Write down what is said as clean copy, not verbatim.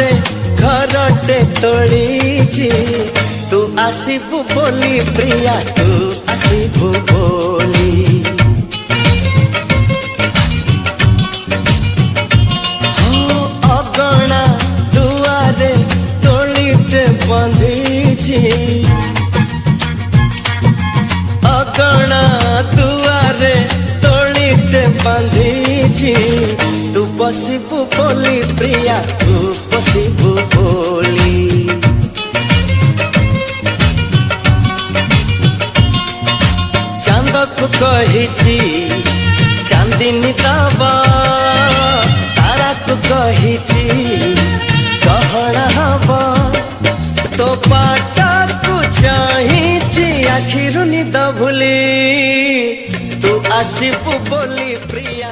दुआरे घरटे तोड़ी तू आसीबु बोली प्रिया तू आसीबु बोली हो अगणा दुआरे तोड़ीटे बंधीची अगणा दुआरे तोड़ीटे बंधीची तू बसिबु बोली प्रिया तू बसिबु बोली चांद को कही चांदिनी दबा तारा को कही गहना हबा तो पाटा को चाही आखिरु निद भूली तू आसीबु बोली प्रिया।